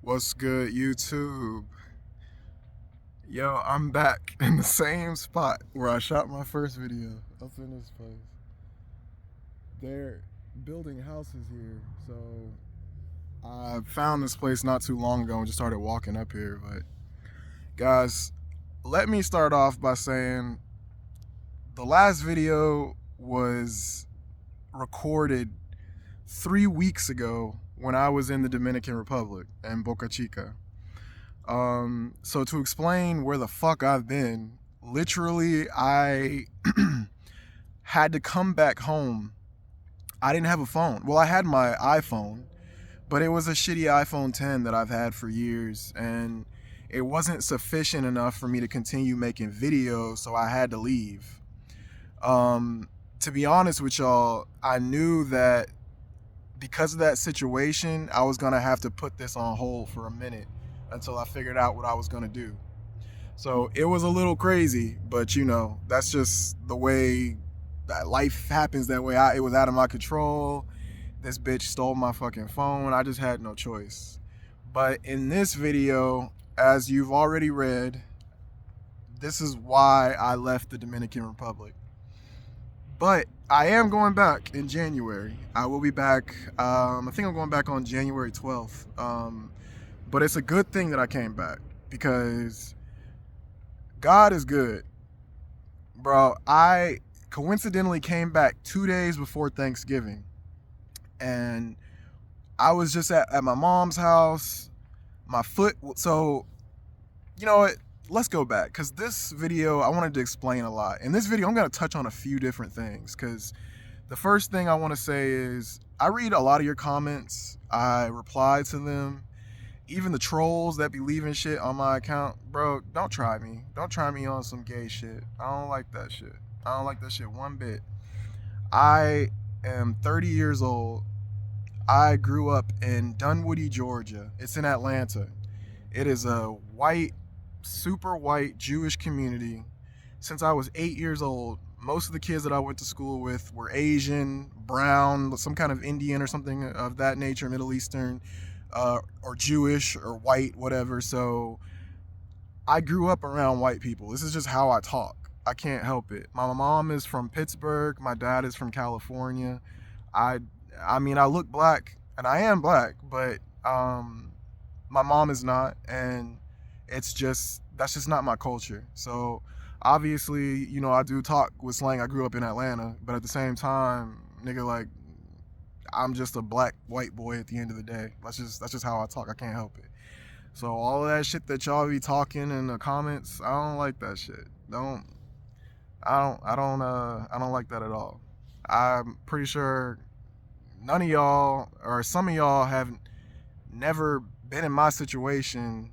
What's good, YouTube? Yo, I'm back in the same spot where I shot my first video, up in this place. They're building houses here, so I found this place not too long ago and just started walking up here. But guys, let me start off by saying the last video was recorded 3 weeks ago when I was in the Dominican Republic in Boca Chica. So to explain where the fuck I've been, literally I had to come back home. I didn't have a phone. Well, I had my iPhone, but it was a shitty iPhone 10 that I've had for years, and it wasn't sufficient enough for me to continue making videos, so I had to leave. To be honest with y'all, I knew that because of that situation, I was gonna have to put this on hold for a minute until I figured out what I was gonna do. So it was a little crazy, but that's just the way that life happens that way. It was out of my control. This bitch stole my fucking phone. I just had no choice. But in this video, as you've already read, this is why I left the Dominican Republic. But I am going back in January. I will be back. I think I'm going back on January 12th. But it's a good thing that I came back because God is good. Bro, I coincidentally came back 2 days before Thanksgiving. And I was just at my mom's house. My foot, so, you know what? Let's go back, because this video, I wanted to explain a lot. In this video, I'm going to touch on a few different things, because the first thing I want to say is I read a lot of your comments. I reply to them. Even the trolls that be leaving shit on my account, bro, don't try me. Don't try me on some gay shit. I don't like that shit. I don't like that shit one bit. I am 30 years old. I grew up in Dunwoody, Georgia. It's in Atlanta. It is a white, super white Jewish community. Since I was 8 years old, most of the kids that I went to school with were Asian, brown, some kind of Indian or something of that nature, Middle Eastern, or Jewish or white, whatever. So I grew up around white people. This is just how I talk. I can't help it. My mom is from Pittsburgh. My dad is from California. I mean, I look black, and I am black, but my mom is not, and that's just not my culture. So obviously, I do talk with slang. I grew up in Atlanta, but at the same time, nigga, like, I'm just a black white boy at the end of the day. That's just how I talk. I can't help it. So all of that shit that y'all be talking in the comments, I don't like that shit. I don't like that at all. I'm pretty sure none of y'all, or some of y'all, have never been in my situation,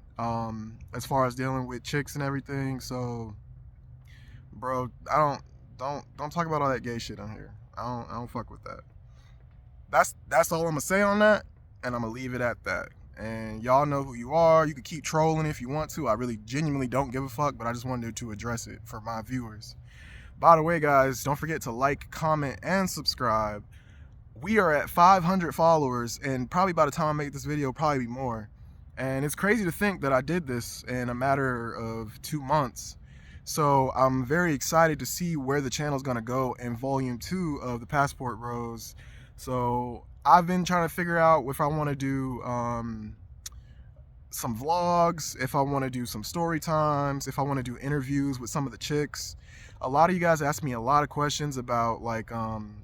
as far as dealing with chicks and everything. So, bro, don't talk about all that gay shit on here. I don't fuck with that. That's all I'm gonna say on that, and I'm gonna leave it at that. And y'all know who you are. You can keep trolling if you want to. I really genuinely don't give a fuck, but I just wanted to address it for my viewers. By the way, guys, don't forget to like, comment, and subscribe. We are at 500 followers, and probably by the time I make this video, probably be more. And it's crazy to think that I did this in a matter of 2 months. So I'm very excited to see where the channel is going to go in volume 2 of the Passport Bros. So I've been trying to figure out if I want to do some vlogs, if I want to do some story times, if I want to do interviews with some of the chicks. A lot of you guys ask me a lot of questions about, like,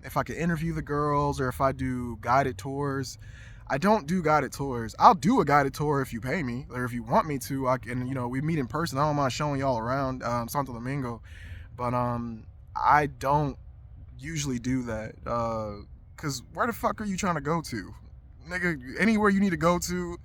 if I could interview the girls or if I do guided tours. I don't do guided tours. I'll do a guided tour if you pay me, or if you want me to. I can, we meet in person. I don't mind showing y'all around Santo Domingo, but I don't usually do that. Cause where the fuck are you trying to go to, nigga? Anywhere you need to go to,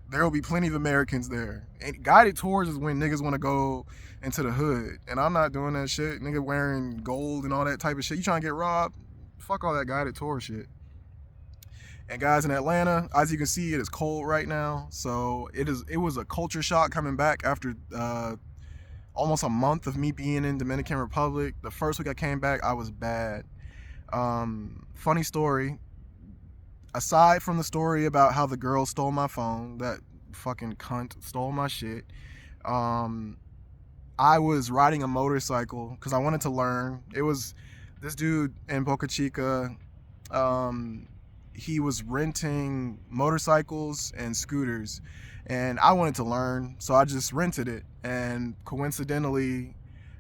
there will be plenty of Americans there. And guided tours is when niggas want to go into the hood, and I'm not doing that shit. Nigga wearing gold and all that type of shit. You trying to get robbed? Fuck all that guided tour shit. And guys, in Atlanta, as you can see, it is cold right now. So it was a culture shock coming back after almost a month of me being in Dominican Republic. The first week I came back, I was bad. Funny story. Aside from the story about how the girl stole my phone, that fucking cunt stole my shit. Um, I was riding a motorcycle because I wanted to learn. It was this dude in Boca Chica. Um, he was renting motorcycles and scooters, and I wanted to learn, so I just rented it. And coincidentally,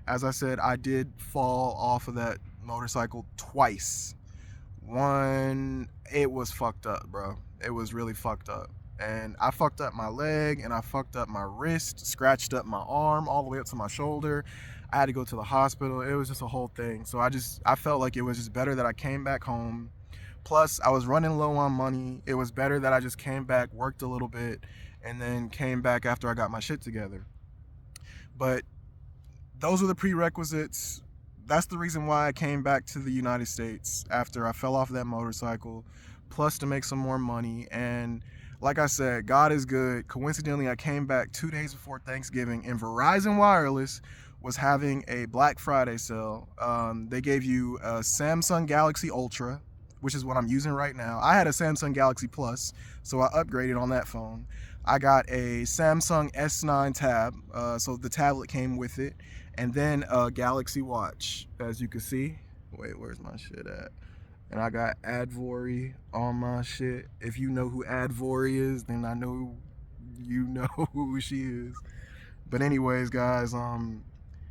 as I said, I did fall off of that motorcycle twice. One, it was fucked up, bro. It was really fucked up. And I fucked up my leg and I fucked up my wrist, scratched up my arm all the way up to my shoulder. I had to go to the hospital. It was just a whole thing. So I felt like it was just better that I came back home. Plus, I was running low on money. It was better that I just came back, worked a little bit, and then came back after I got my shit together. But those are the prerequisites. That's the reason why I came back to the United States after I fell off that motorcycle, plus to make some more money. And like I said, God is good. Coincidentally, I came back 2 days before Thanksgiving, and Verizon Wireless was having a Black Friday sale. They gave you a Samsung Galaxy Ultra, which is what I'm using right now. I had a Samsung Galaxy Plus, so I upgraded on that phone. I got a Samsung S9 tab, so the tablet came with it, and then a Galaxy Watch, as you can see. Wait, where's my shit at? And I got Advory on my shit. If you know who Advory is, then I know you know who she is. But anyways, guys,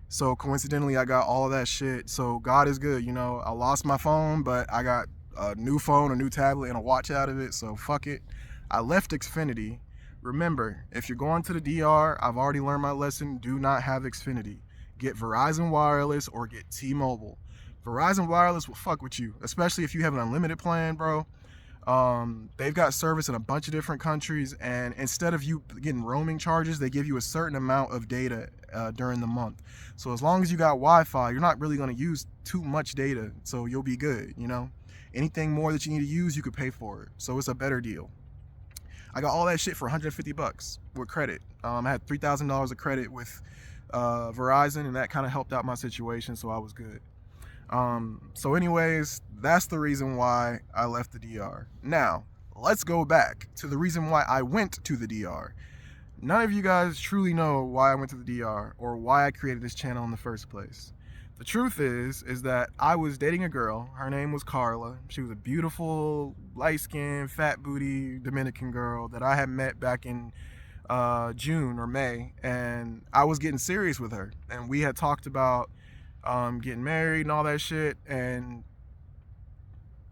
so coincidentally, I got all of that shit. So God is good, you know. I lost my phone, but I got a new phone, a new tablet, and a watch out of it. So fuck it. I left Xfinity. Remember, if you're going to the DR, I've already learned my lesson. Do not have Xfinity. Get Verizon Wireless or get T-Mobile. Verizon Wireless will fuck with you, especially if you have an unlimited plan, bro. They've got service in a bunch of different countries, and instead of you getting roaming charges, they give you a certain amount of data during the month. So as long as you got Wi-Fi, you're not really going to use too much data, so you'll be good, you know. Anything more that you need to use, you could pay for it. So it's a better deal. I got all that shit for $150 with credit. I had $3,000 of credit with Verizon, and that kind of helped out my situation, so I was good. So anyways, that's the reason why I left the DR. Now, let's go back to the reason why I went to the DR. None of you guys truly know why I went to the DR or why I created this channel in the first place. The truth is that I was dating a girl. Her name was Carla. She was a beautiful, light-skinned, fat booty Dominican girl that I had met back in June or May, and I was getting serious with her. And we had talked about getting married and all that shit. And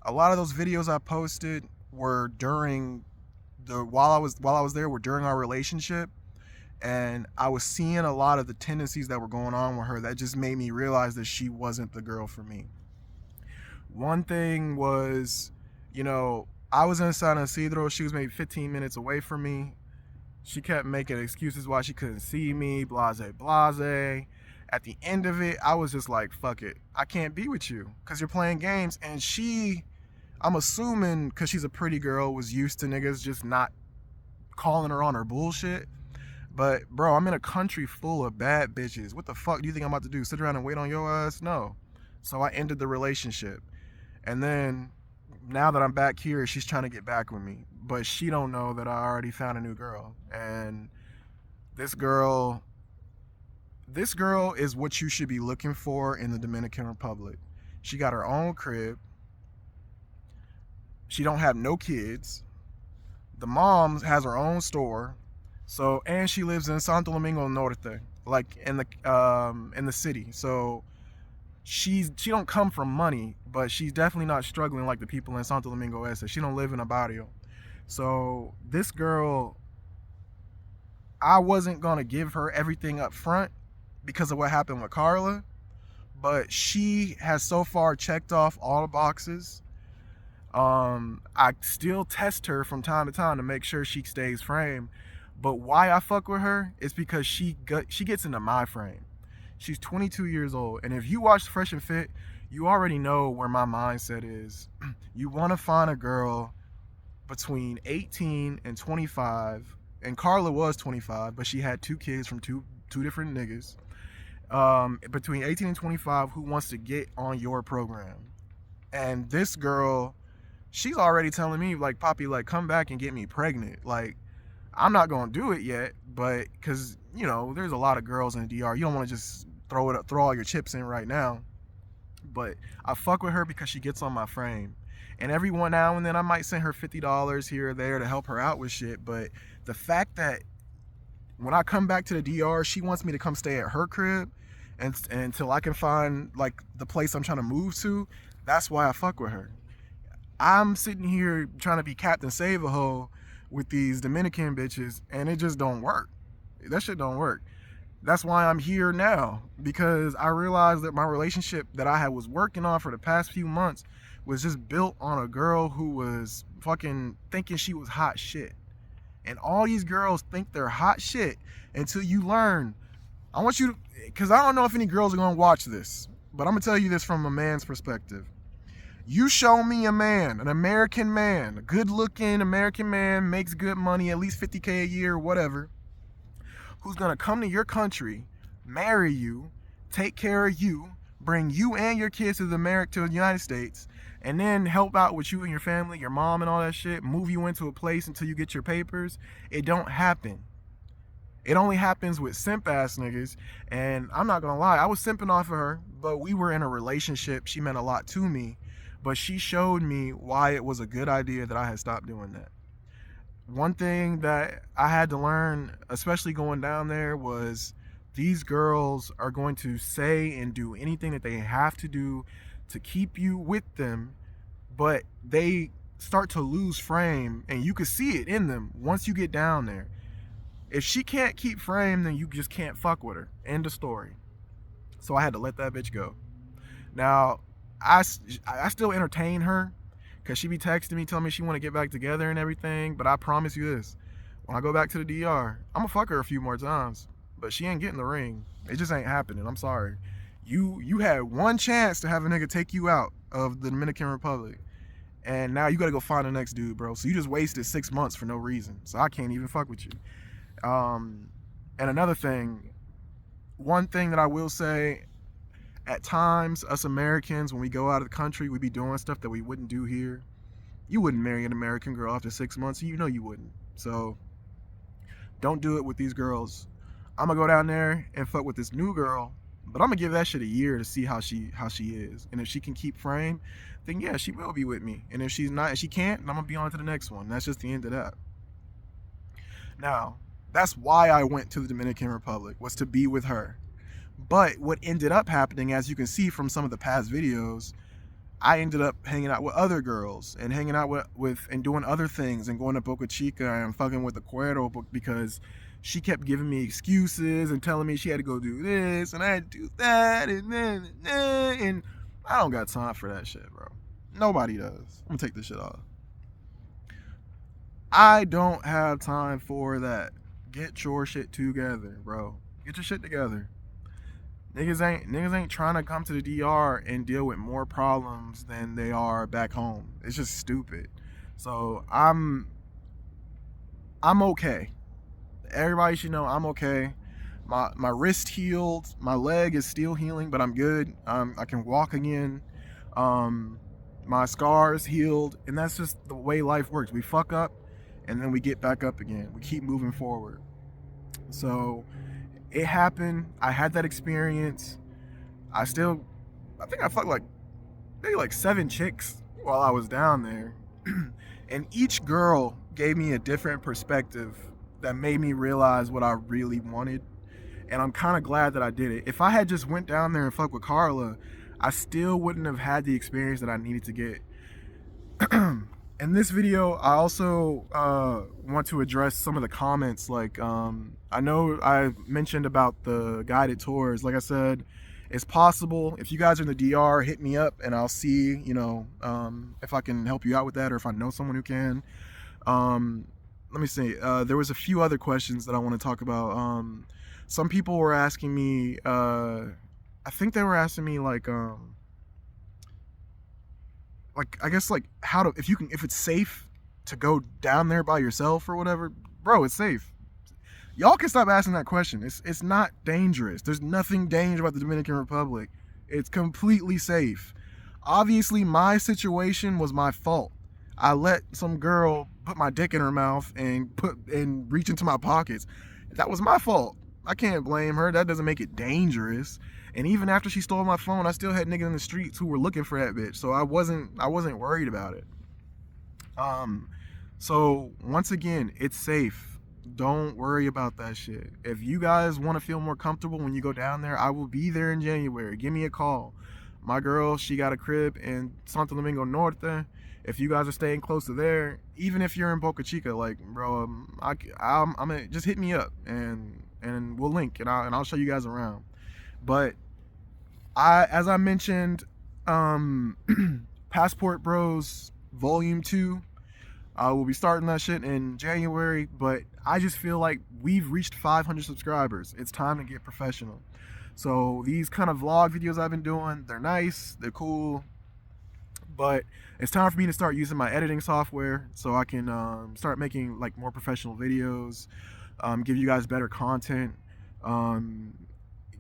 a lot of those videos I posted were during while I was there were during our relationship. And I was seeing a lot of the tendencies that were going on with her that just made me realize that she wasn't the girl for me. One thing was, you know, I was in San Isidro. She was maybe 15 minutes away from me. She kept making excuses why she couldn't see me, blase, blase. At the end of it, I was just like, fuck it. I can't be with you because you're playing games. And she, I'm assuming, because she's a pretty girl, was used to niggas just not calling her on her bullshit. But bro, I'm in a country full of bad bitches. What the fuck do you think I'm about to do? Sit around and wait on your ass? No. So I ended the relationship. And then now that I'm back here, she's trying to get back with me. But she don't know that I already found a new girl. And this girl is what you should be looking for in the Dominican Republic. She got her own crib. She don't have no kids. The mom has her own store. So, and she lives in Santo Domingo Norte, like in the city. So she don't come from money, but she's definitely not struggling like the people in Santo Domingo Este. She don't live in a barrio. So this girl, I wasn't gonna give her everything up front because of what happened with Carla, but she has so far checked off all the boxes. I still test her from time to time to make sure she stays frame. But why I fuck with her is because she gets into my frame. She's 22 years old, and if you watch Fresh and Fit, you already know where my mindset is. You want to find a girl between 18 and 25, and Carla was 25, but she had 2 kids from two different niggas. Between 18 and 25, who wants to get on your program. And this girl, she's already telling me, like, Poppy, like, come back and get me pregnant. Like, I'm not gonna do it yet, but because there's a lot of girls in the DR. You don't want to just throw all your chips in right now. But I fuck with her because she gets on my frame. And every one now and then I might send her $50 here or there to help her out with shit. But the fact that when I come back to the DR, she wants me to come stay at her crib and until I can find like the place I'm trying to move to, that's why I fuck with her. I'm sitting here trying to be Captain Save-A-Ho with these Dominican bitches, and it just don't work. That shit don't work. That's why I'm here now, because I realized that my relationship that I was working on for the past few months was just built on a girl who was fucking thinking she was hot shit. And all these girls think they're hot shit until you learn. I want you to, because I don't know if any girls are going to watch this, but I'm going to tell you this from a man's perspective. You show me a man, an American man, a good-looking American man, makes good money, at least $50K a year, whatever, who's going to come to your country, marry you, take care of you, bring you and your kids to the United States, and then help out with you and your family, your mom and all that shit, move you into a place until you get your papers. It don't happen. It only happens with simp ass niggas. And I'm not gonna lie, I was simping off of her, but we were in a relationship. She meant a lot to me, but she showed me why it was a good idea that I had stopped doing that. One thing that I had to learn, especially going down there, was these girls are going to say and do anything that they have to do to keep you with them, but they start to lose frame, and you can see it in them once you get down there. If she can't keep frame, then you just can't fuck with her. End of story. So I had to let that bitch go. Now, I still entertain her because she be texting me, telling me she want to get back together and everything, but I promise you this. When I go back to the DR, I'm going to fuck her a few more times, but she ain't getting the ring. It just ain't happening. I'm sorry. You had one chance to have a nigga take you out of the Dominican Republic, and now you got to go find the next dude, bro. So you just wasted 6 months for no reason. So I can't even fuck with you. And another thing, one thing that I will say, at times, us Americans, when we go out of the country, we be doing stuff that we wouldn't do here. You wouldn't marry an American girl after 6 months. You know you wouldn't. So don't do it with these girls. I'm gonna go down there and fuck with this new girl, but I'm gonna give that shit a year to see how she is. And if she can keep frame, then yeah, she will be with me. And if she's not, if she can't, then I'm gonna be on to the next one. That's just the end of that. Now, that's why I went to the Dominican Republic, was to be with her. But what ended up happening, as you can see from some of the past videos, I ended up hanging out with other girls and hanging out with and doing other ththings and going to Boca Chica and fucking with the Cuero because she kept giving me excuses and telling me she had to go do this and I had to do that and I don't got time for that shit, bro. Nobody does. I'm gonna take this shit off. I don't have time for that. Get your shit together, bro. Get your shit together. Niggas ain't trying to come to the DR and deal with more problems than they are back home. It's just stupid. So I'm okay. Everybody should know I'm okay. My wrist healed. My leg is still healing, but I'm good. I can walk again. My scars healed, and that's just the way life works. We fuck up, and then we get back up again. We keep moving forward. So it happened. I had that experience. I think I fucked maybe like 7 chicks while I was down there. And each girl gave me a different perspective that made me realize what I really wanted. And I'm kind of glad that I did it. If I had just went down there and fucked with Carla, I still wouldn't have had the experience that I needed to get. In this video, I also want to address some of the comments. Like, I know I mentioned about the guided tours. Like I said, it's possible. If you guys are in the DR, hit me up and I'll see, if I can help you out with that or if I know someone who can. Let me see. There was a few other questions that I want to talk about. Some people were asking me, I think they were asking me like I guess like if it's safe to go down there by yourself or whatever. Bro, it's safe. Y'all can stop asking that question. It's not dangerous. There's nothing dangerous about the Dominican Republic. It's completely safe. Obviously, my situation was my fault. I let some girl put my dick in her mouth and reach into my pockets. That was my fault. I can't blame her. That doesn't make it dangerous. And even after she stole my phone, I still had niggas in the streets who were looking for that bitch. So I wasn't worried about it. So once again, it's safe. Don't worry about that shit. If you guys want to feel more comfortable when you go down there, I will be there in January. Give me a call. My girl, she got a crib in Santo Domingo Norte. If you guys are staying close to there, even if you're in Boca Chica, like, bro, I'm gonna just hit me up and we'll link and I'll show you guys around. But as I mentioned, Passport Bros Volume 2, I will be starting that shit in January, but I just feel like we've reached 500 subscribers. It's time to get professional. So these kind of vlog videos I've been doing, they're nice, they're cool, but it's time for me to start using my editing software so I can start making like more professional videos, give you guys better content,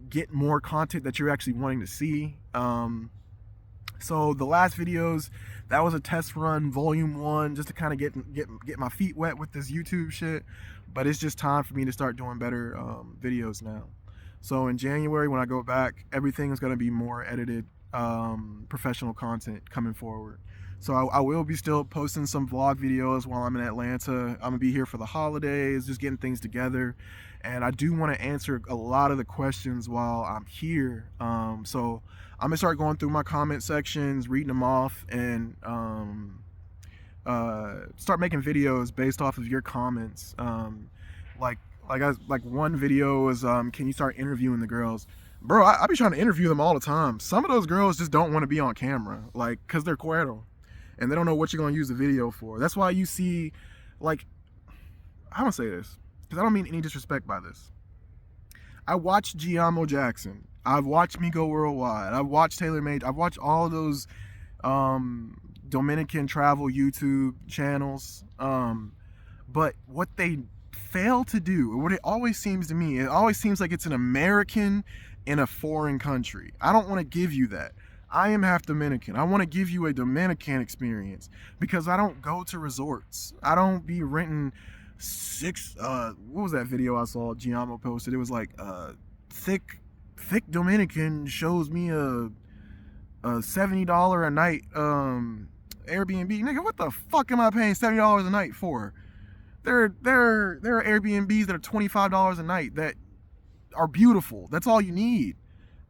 get more content that you're actually wanting to see. So the last videos, that was a test run, volume 1, just to kind of get my feet wet with this YouTube shit. But it's just time for me to start doing better videos now. So in January, when I go back, everything is going to be more edited, professional content coming forward. So I will be still posting some vlog videos while I'm in Atlanta. I'm going to be here for the holidays, just getting things together. And I do want to answer a lot of the questions while I'm here. So I'm going to start going through my comment sections, reading them off, and start making videos based off of your comments. Like one video was, can you start interviewing the girls? Bro, I be trying to interview them all the time. Some of those girls just don't want to be on camera, like, because they're cuero. And they don't know what you're going to use the video for. That's why you see, like, how do I say this? Because I don't mean any disrespect by this. I watched Giamo Jackson. I've watched Me Go Worldwide. I've watched Taylor Made. I've watched all those Dominican travel YouTube channels. But what they fail to do, what it always seems to me, it always seems like it's an American in a foreign country. I don't want to give you that. I am half Dominican. I want to give you a Dominican experience because I don't go to resorts. I don't be renting what was that video I saw Giamo posted? It was like thick Dominican shows me a $70 a night Airbnb. Nigga, what the fuck am I paying $70 a night for? There are Airbnbs that are $25 a night that are beautiful. That's all you need.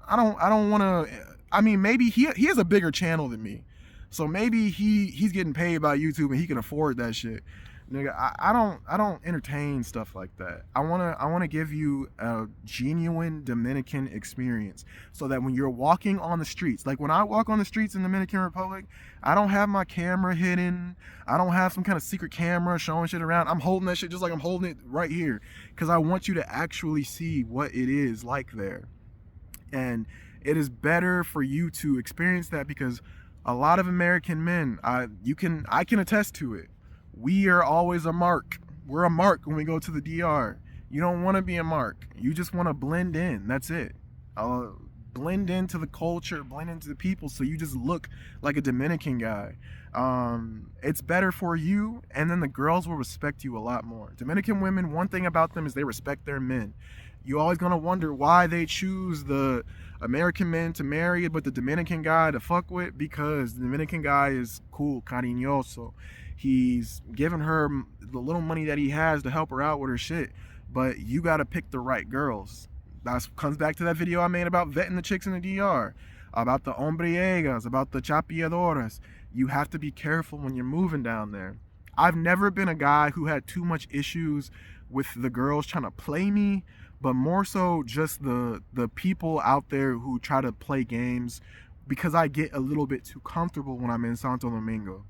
I don't want to. I mean, maybe he has a bigger channel than me, so maybe he's getting paid by YouTube and he can afford that shit. Nigga, I don't entertain stuff like that. I wanna give you a genuine Dominican experience, so that when you're walking on the streets, like when I walk on the streets in the Dominican Republic, I don't have my camera hidden. I don't have some kind of secret camera showing shit around. I'm holding that shit just like I'm holding it right here, because I want you to actually see what it is like there. And it is better for you to experience that, because a lot of American men, I can attest to it. We are always a mark. We're a mark when we go to the DR. You don't want to be a mark. You just want to blend in. That's it. Blend into the culture, blend into the people, so you just look like a Dominican guy. It's better for you, and then the girls will respect you a lot more. Dominican women, one thing about them is they respect their men. You're always going to wonder why they choose the American men to marry, but the Dominican guy to fuck with, because the Dominican guy is cool, cariñoso. He's giving her the little money that he has to help her out with her shit. But you got to pick the right girls. That comes back to that video I made about vetting the chicks in the DR, about the hombriegas, about the chapeadoras. You have to be careful when you're moving down there. I've never been a guy who had too much issues with the girls trying to play me, but more so just the people out there who try to play games, because I get a little bit too comfortable when I'm in Santo Domingo.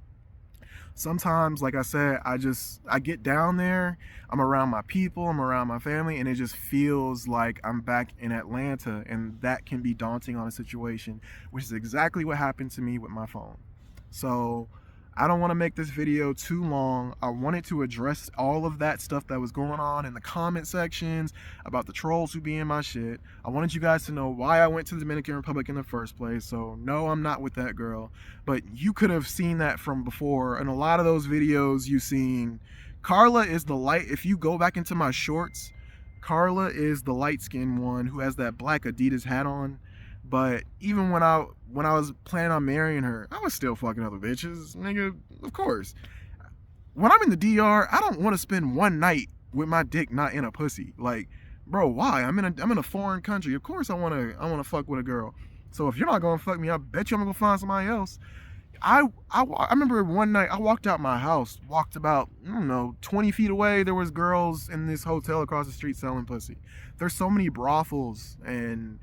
Sometimes, like I said, I get down there, I'm around my people, I'm around my family, and it just feels like I'm back in Atlanta, and that can be daunting on a situation, which is exactly what happened to me with my phone. So I don't want to make this video too long. I wanted to address all of that stuff that was going on in the comment sections about the trolls who be in my shit. I wanted you guys to know why I went to the Dominican Republic in the first place. So no, I'm not with that girl, but you could have seen that from before. And a lot of those videos you seen, Carla is the light. If you go back into my shorts, Carla is the light-skinned one who has that black Adidas hat on. But even when I was planning on marrying her, I was still fucking other bitches, nigga. Of course. When I'm in the DR, I don't want to spend one night with my dick not in a pussy. Like, bro, why? I'm in a foreign country. Of course I wanna fuck with a girl. So if you're not gonna fuck me, I bet you I'm gonna go find somebody else. I remember one night I walked out my house, walked about, I don't know, 20 feet away. There was girls in this hotel across the street selling pussy. There's so many brothels, and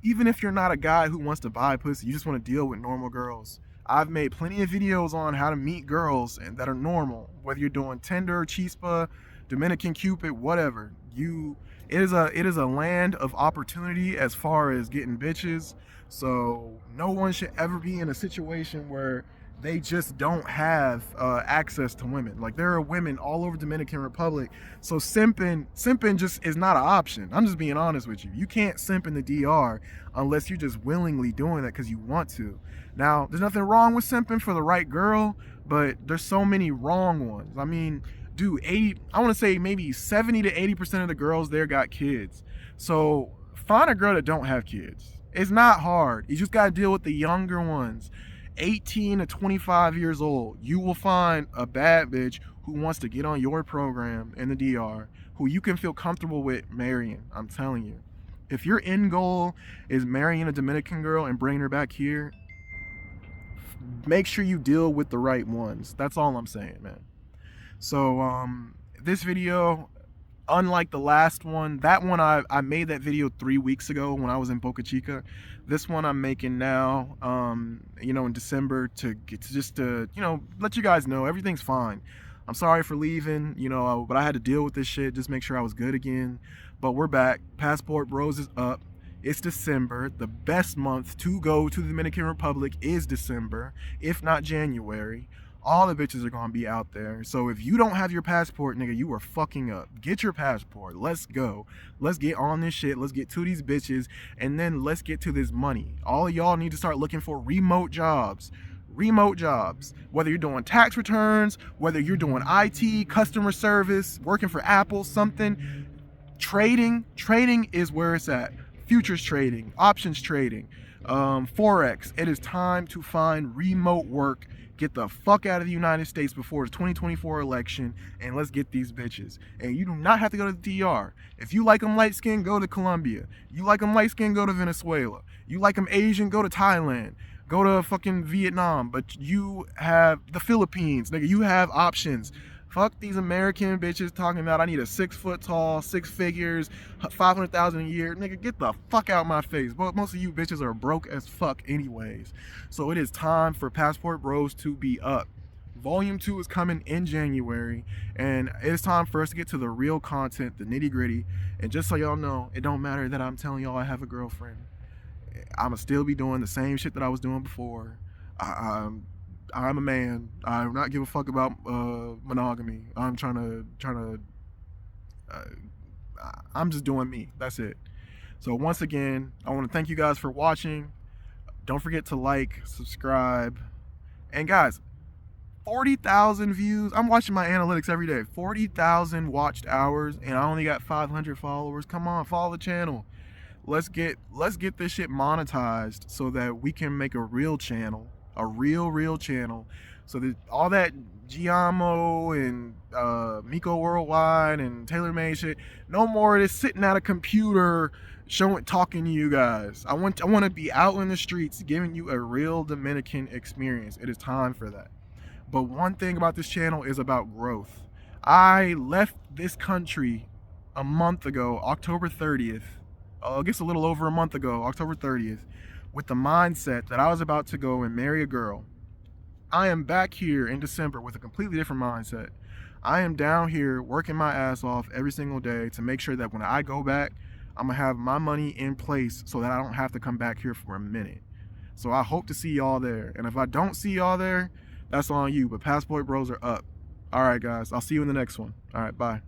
even if you're not a guy who wants to buy pussy, you just want to deal with normal girls. I've made plenty of videos on how to meet girls and that are normal, whether you're doing Tinder, Chispa, Dominican Cupid, whatever. It is a land of opportunity as far as getting bitches. So no one should ever be in a situation where they just don't have access to women. Like, there are women all over Dominican Republic. So simping just is not an option. I'm just being honest with you. You can't simp in the DR unless you're just willingly doing that because you want to. Now, there's nothing wrong with simping for the right girl, but there's so many wrong ones. I mean, dude, I want to say maybe 70 to 80% of the girls there got kids. So find a girl that don't have kids. It's not hard. You just got to deal with the younger ones. 18 to 25 years old, you will find a bad bitch who wants to get on your program in the DR, who you can feel comfortable with marrying. I'm telling you. If your end goal is marrying a Dominican girl and bringing her back here, make sure you deal with the right ones. That's all I'm saying, man. So this video, unlike the last one, that one I made that video 3 weeks ago when I was in Boca Chica. This one I'm making now, in December to let you guys know everything's fine. I'm sorry for leaving, but I had to deal with this shit, just make sure I was good again. But we're back. Passport Bros is up. It's December. The best month to go to the Dominican Republic is December, if not January. All the bitches are gonna be out there. So if you don't have your passport, nigga, you are fucking up. Get your passport. Let's go. Let's get on this shit. Let's get to these bitches, and then let's get to this money. All of y'all need to start looking for remote jobs. Remote jobs. Whether you're doing tax returns, whether you're doing IT, customer service, working for Apple, something. Trading is where it's at. Futures trading, options trading, Forex. It is time to find remote work. Get the fuck out of the United States before the 2024 election, and let's get these bitches. And you do not have to go to the DR. If you like them light skinned, go to Colombia. You like them light skinned, go to Venezuela. You like them Asian, go to Thailand. Go to fucking Vietnam. But you have the Philippines, nigga. You have options. Fuck these American bitches talking about I need a 6 foot tall, 6 figures, 500,000 a year. Nigga, get the fuck out my face. But most of you bitches are broke as fuck anyways. So it is time for Passport Bros to be up. Volume 2 is coming in January, and it is time for us to get to the real content, the nitty gritty. And just so y'all know, it don't matter that I'm telling y'all I have a girlfriend. I'ma still be doing the same shit that I was doing before. I'm a man. I do not give a fuck about monogamy. I'm I'm just doing me. That's it. So once again, I want to thank you guys for watching. Don't forget to like, subscribe, and guys, 40,000 views. I'm watching my analytics every day. 40,000 watched hours, and I only got 500 followers. Come on, follow the channel. Let's get this shit monetized so that we can make a real channel. A real channel, so that all that Giamo and Miko Worldwide and TaylorMade shit, no more of this sitting at a computer talking to you guys. I want to be out in the streets giving you a real Dominican experience. It is time for that. But one thing about this channel is about growth. I left this country a month ago, October 30th. I guess a little over a month ago, October 30th. With the mindset that I was about to go and marry a girl. I am back here in December with a completely different mindset. I am down here working my ass off every single day to make sure that when I go back, I'm gonna have my money in place so that I don't have to come back here for a minute. So I hope to see y'all there. And if I don't see y'all there, that's on you. But Passport Bros are up. All right, guys. I'll see you in the next one. All right, bye.